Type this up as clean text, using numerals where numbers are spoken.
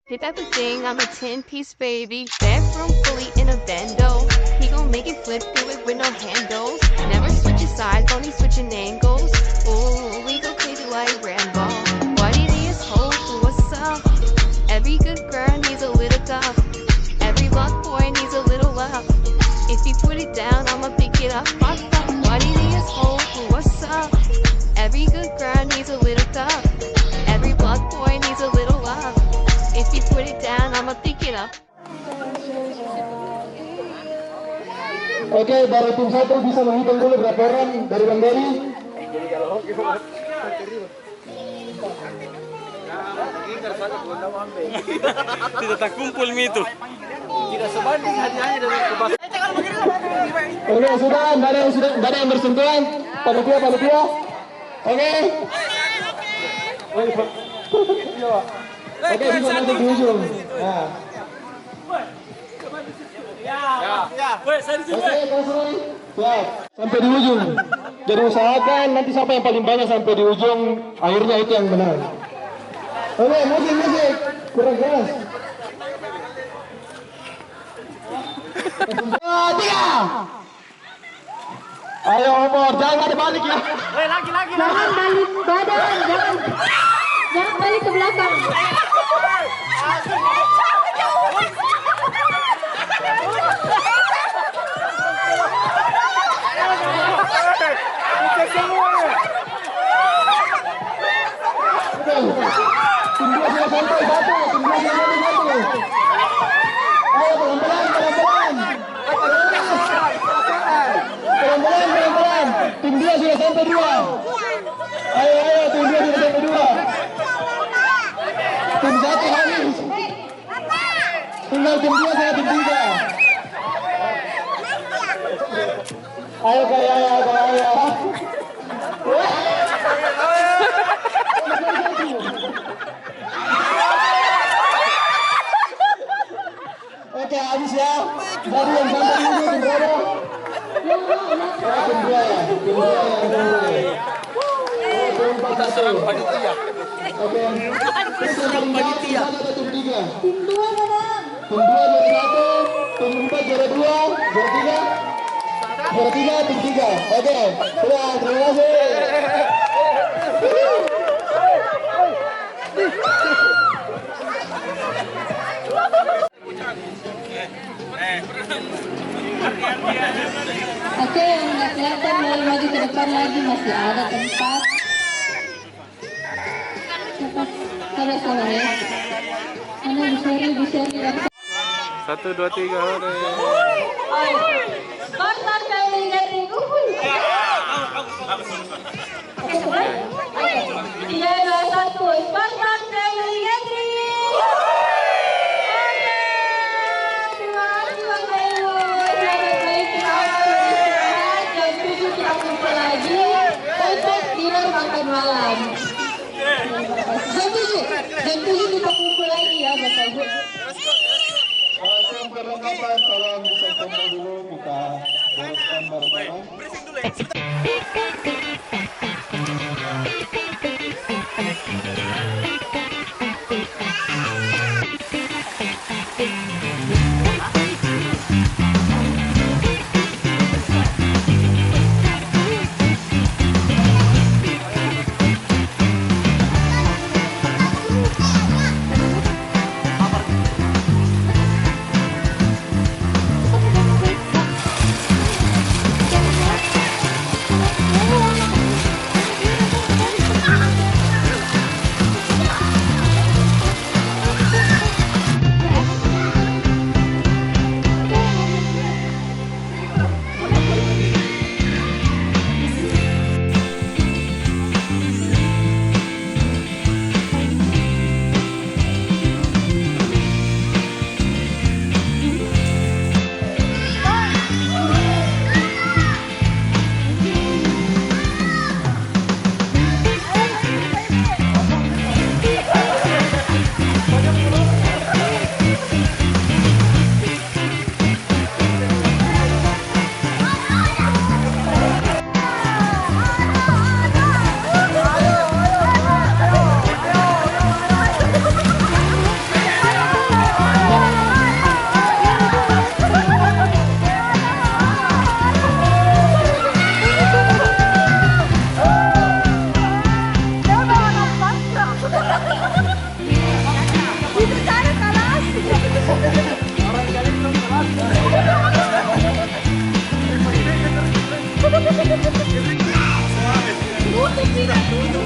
Did that the thing, I'm a 10-piece baby. Bedroom fully in a bando. He gon' make it flip through it with no handles. Never switching sides, only switching angles. Ooh, we go crazy like Rambo. What it is, hold, what's up? Every good girl needs a little guff. Every luck boy needs a little love. If you put it down, I'ma pick it up. What it is, hold, what's up? Every good girl needs a little guff. Every blood boy needs a little love. If you put it down, I'ma pick it up. Oke, dari tim satu bisa menghitung dulu berapa orang dari Bang Dery. Tidak terkumpul itu. Tidak sebanding hadiahnya dengan kebasan. Oke, sudah, nggak ada yang bersentuhan. Panitia. Oke. Oke, bisa masuk di ujung. Nah. Oke, siap. Sampai di ujung. Jadi usahakan nanti siapa yang paling banyak sampai di ujung, akhirnya itu yang benar. Oke, musik. Kurang keras. 3. Ayo Omor, jangan ada balik ya. Lagi. Jangan balik badan, jangan balik ke belakang. Tim 2 sudah sampai satu. Ayo pelan-pelan. Pelan-pelan. Tim 2 sudah sampai 2. Ayo, tim 2 sudah sampai 2. Tim 1 habis. Tinggal tim 2 sama tim 3. Ayo. Oke, habis ya. Baru yang sampai dulu tim berapa? Tim 2 ya. Kita serang panitia. Oke. Serang panitia. Tim 3. Tim 2 mana? Tim 2 juara 1, tim 4 juara 2, juara 3. Juara 3, tim 3. Oke. Sudah, terima kasih. Oke, yang nggak kelihatan mulai maju ke depan lagi, masih ada tempat. Salah ya. Mana bisa nih. 1, 2, 3, hore. Spartan kali dari Google. 3, 2, 1, Spartan kali dari. Terima kasih Bang Malino. Selamat beristirahat. Jam 7 kita kumpul lagi. Sampai dinner makan malam. Jam 7 kita kumpul lagi ya Bapak Ibu. Perlengkapan tolong bisa kumpul dulu, kita bereskan bareng-bareng. Tutup tidak?